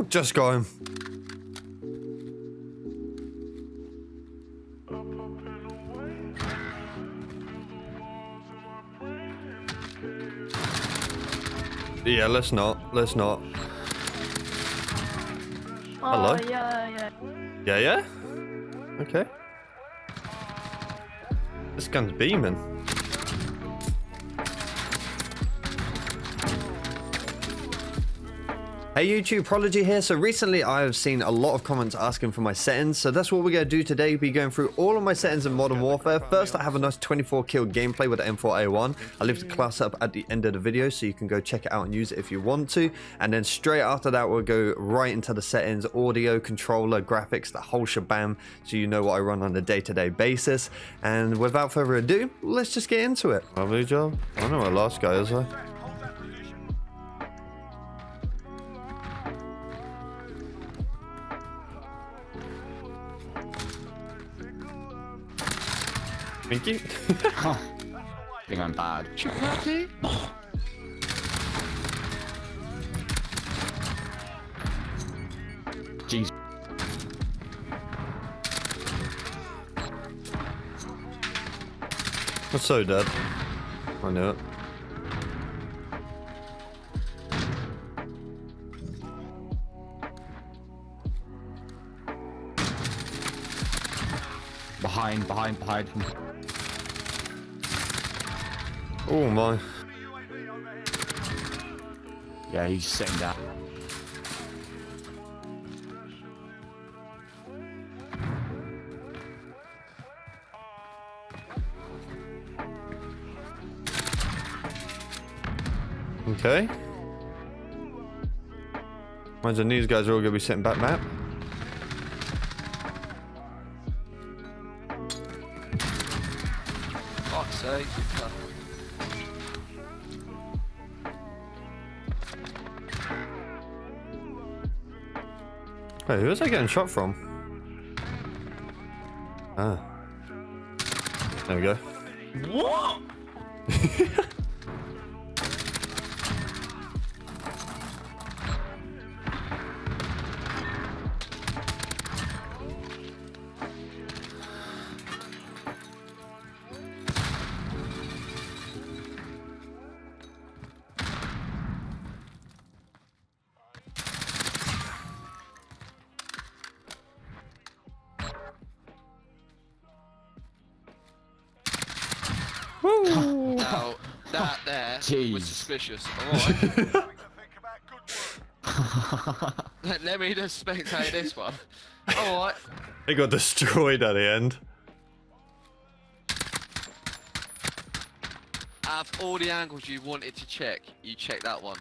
Ooh, just got him. Yeah, let's not. Let's not. Hello? Yeah. Yeah? Okay. This gun's beaming. Hey YouTube, Prodigy here. So recently I have seen a lot of comments asking for my settings, so that's what we're going to do today. We'll be going through all of my settings in Modern Warfare. First, I have a nice 24 kill gameplay with the M4A1. I'll leave the class up at the end of the video so you can go check it out and use it if you want to. And then straight after that, we'll go right into the settings, audio, controller, graphics, the whole shabam, so you know what I run on a day-to-day basis. And without further ado, let's just get into it. Lovely job. I don't know where last guy is though. Thank you. I think I'm bad. Jeez. I'm so dead. I knew it. Behind. Oh my. Yeah, he's sitting down. Okay. Imagine these guys are all gonna be sitting back map. Fuck's sake. Hey, who was I getting shot from? Ah. There we go. What? Woo! Now, that there Jeez. was suspicious. Alright. Let me just spectate this one. Alright. They got destroyed at the end. Out of all the angles you wanted to check, you check that one.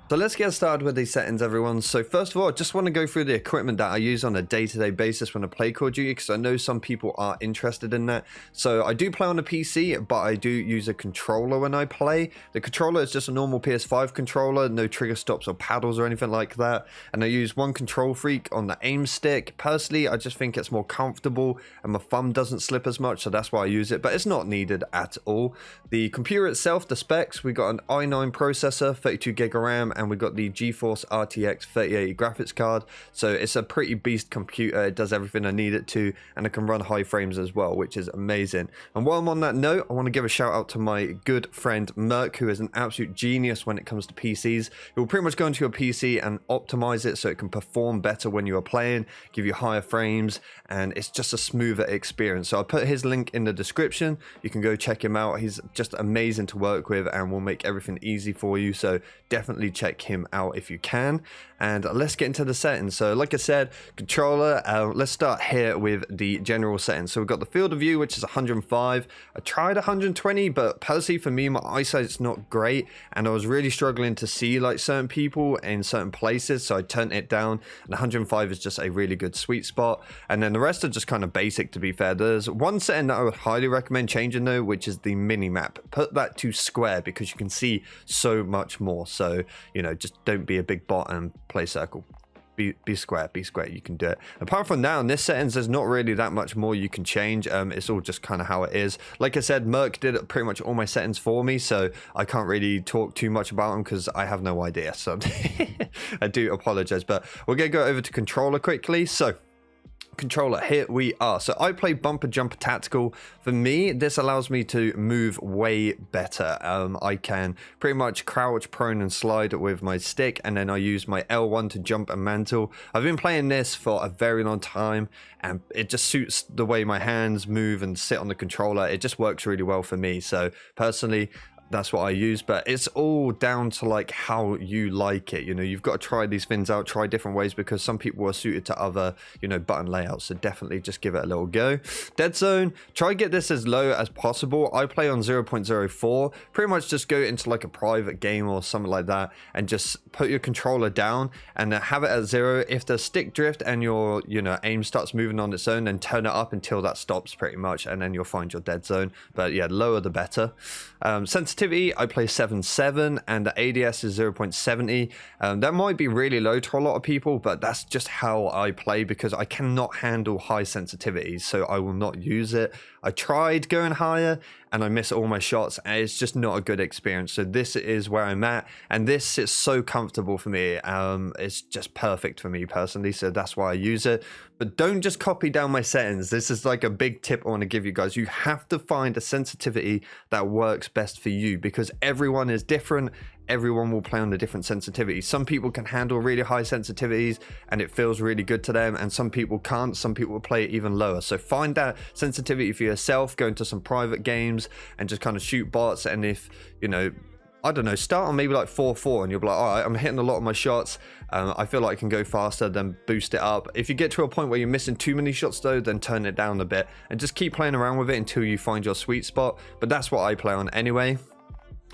So let's get started with these settings, everyone. So first of all, I just want to go through the equipment that I use on a day-to-day basis when I play Call of Duty, because I know some people are interested in that. So I do play on a PC, but I do use a controller when I play. The controller is just a normal PS5 controller, no trigger stops or paddles or anything like that. And I use one control freak on the aim stick. Personally, I just think it's more comfortable and my thumb doesn't slip as much, so that's why I use it, but it's not needed at all. The computer itself, the specs, we got an i9 processor, 32GB of RAM, and we've got the Geforce RTX 3080 graphics card. So it's a pretty beast computer. It does everything I need it to, and it can run high frames as well, which is amazing. And while I'm on that note, I want to give a shout out to my good friend Murk, who is an absolute genius when it comes to PCs. He will pretty much go into your PC and optimize it so it can perform better when you are playing, give you higher frames, and it's just a smoother experience. So I'll put his link in the description. You can go check him out. He's just amazing to work with and will make everything easy for you. So definitely check him out if you can. And let's get into the settings. So like I said, controller, let's start here with the general settings. So we've got the field of view, which is 105. I tried 120, but personally for me, my eyesight's not great, and I was really struggling to see like certain people in certain places, so I turned it down, and 105 is just a really good sweet spot. And then the rest are just kind of basic, to be fair. There's one setting that I would highly recommend changing though, which is the mini map. Put that to square because you can see so much more. So, you know, just don't be a big bot and play circle. be square, you can do it. Apart from that, on this settings, there's not really that much more you can change. It's all just kind of how it is. Like I said, Murk did pretty much all my settings for me, so I can't really talk too much about them because I have no idea. So I do apologize, but we're gonna go over to controller quickly. So controller, here we are. So I play bumper jumper tactical. For me, this allows me to move way better. I can pretty much crouch, prone, and slide with my stick, and then I use my L1 to jump and mantle. I've been playing this for a very long time, and it just suits the way my hands move and sit on the controller. It just works really well for me. So personally, that's what I use, but it's all down to like how you like it. You know, you've got to try these things out, try different ways, because some people are suited to other, you know, button layouts. So definitely just give it a little go. Dead zone, try get this as low as possible. I play on 0.04. Pretty much just go into like a private game or something like that and just put your controller down and have it at 0. If the stick drift and your, you know, aim starts moving on its own, then turn it up until that stops pretty much, and then you'll find your dead zone. But yeah, lower the better. Sensitivity, I play 7.7 and the ADS is 0.70. That might be really low to a lot of people, but that's just how I play because I cannot handle high sensitivities, so I will not use it. I tried going higher and I miss all my shots, and it's just not a good experience. So this is where I'm at, and this is so comfortable for me. It's just perfect for me personally, so that's why I use it. But don't just copy down my settings. This is like a big tip I want to give you guys. You have to find a sensitivity that works best for you, because everyone is different. Everyone will play on a different sensitivity. Some people can handle really high sensitivities and it feels really good to them, and some people can't. Some people will play it even lower. So find that sensitivity for yourself, go into some private games and just kind of shoot bots. And if, you know, I don't know, start on maybe like 4.4 and you'll be like, all right, I'm hitting a lot of my shots. I feel like I can go faster, then boost it up. If you get to a point where you're missing too many shots though, then turn it down a bit and just keep playing around with it until you find your sweet spot. But that's what I play on anyway.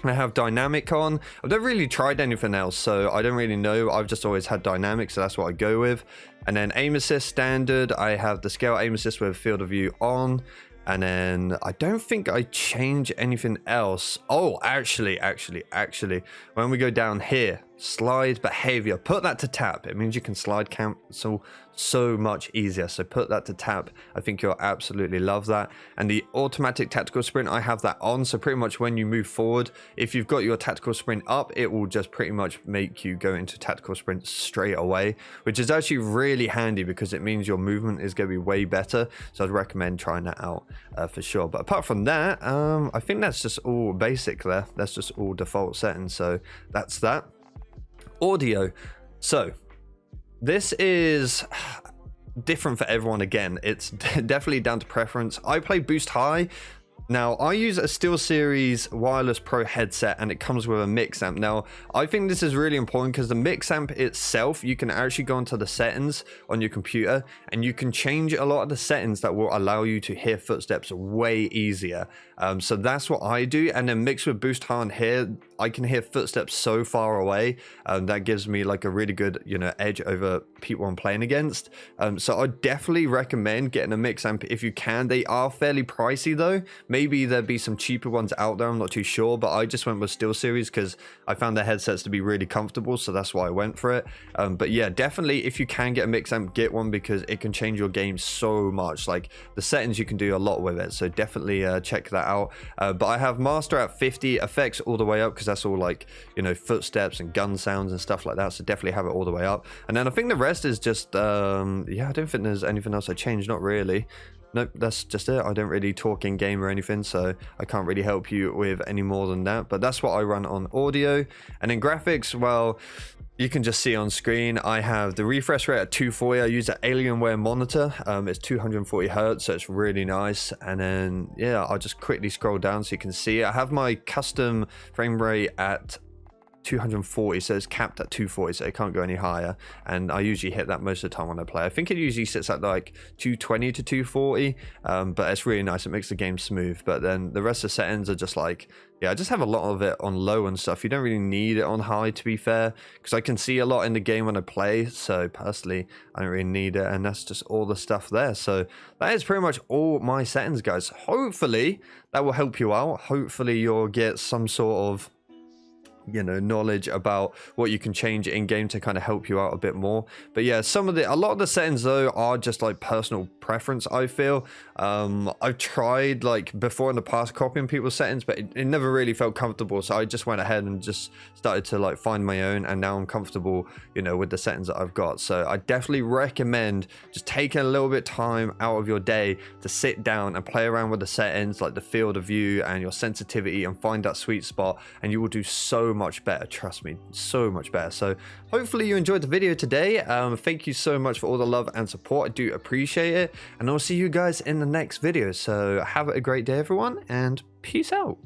I have dynamic on. I've never really tried anything else, so I don't really know. I've just always had dynamic, so that's what I go with. And then aim assist standard, I have the scale aim assist with field of view on. And then I don't think I change anything else. Oh, actually, when we go down here, slide behavior, put that to tap. It means you can slide cancel so much easier. So put that to tap. I think you'll absolutely love that. And the automatic tactical sprint, I have that on. So pretty much when you move forward, if you've got your tactical sprint up, it will just pretty much make you go into tactical sprint straight away, which is actually really handy because it means your movement is going to be way better. So I'd recommend trying that out for sure. But apart from that, I think that's just all basic there. That's just all default settings. So that's that. Audio. So this is different for everyone. Again, it's definitely down to preference. I play boost high. Now, I use a SteelSeries Wireless Pro headset and it comes with a mix amp. Now, I think this is really important because the mix amp itself, you can actually go into the settings on your computer and you can change a lot of the settings that will allow you to hear footsteps way easier. So that's what I do. And then mixed with boost high on here, I can hear footsteps so far away. That gives me like a really good, you know, edge over people I'm playing against. So I definitely recommend getting a mix amp if you can. They are fairly pricey though. Maybe there'd be some cheaper ones out there, I'm not too sure, but I just went with SteelSeries because I found their headsets to be really comfortable, so that's why I went for it. But yeah, definitely if you can get a mix amp, get one because it can change your game so much. Like the settings, you can do a lot with it, so definitely check that out. But I have master at 50, effects all the way up because that's all like, you know, footsteps and gun sounds and stuff like that, so definitely have it all the way up. And then I think the rest is just yeah, I don't think there's anything else I changed, not really. Nope, that's just it. I don't really talk in game or anything, so I can't really help you with any more than that. But that's what I run on audio. And in graphics, well, you can just see on screen, I have the refresh rate at 240. I use an Alienware monitor. It's 240 hertz, so it's really nice. And then, yeah, I'll just quickly scroll down so you can see. I have my custom frame rate at 240, so it's capped at 240, so it can't go any higher, and I usually hit that most of the time when I play. I think it usually sits at like 220 to 240, but it's really nice. It makes the game smooth. But then the rest of the settings are just like, yeah, I just have a lot of it on low and stuff. You don't really need it on high, to be fair, because I can see a lot in the game when I play, so personally I don't really need it. And that's just all the stuff there. So that is pretty much all my settings, guys. Hopefully that will help you out. Hopefully you'll get some sort of, knowledge about what you can change in game to kind of help you out a bit more. But yeah, a lot of the settings though are just like personal preference, I feel. I've tried like before in the past copying people's settings, but it never really felt comfortable, so I just went ahead and just started to like find my own, and now I'm comfortable with the settings that I've got. So I definitely recommend just taking a little bit of time out of your day to sit down and play around with the settings, like the field of view and your sensitivity, and find that sweet spot, and you will do so much better. Trust me, so much better. So hopefully you enjoyed the video today. Thank you so much for all the love and support. I do appreciate it, and I'll see you guys in the next video. So have a great day, everyone, and peace out.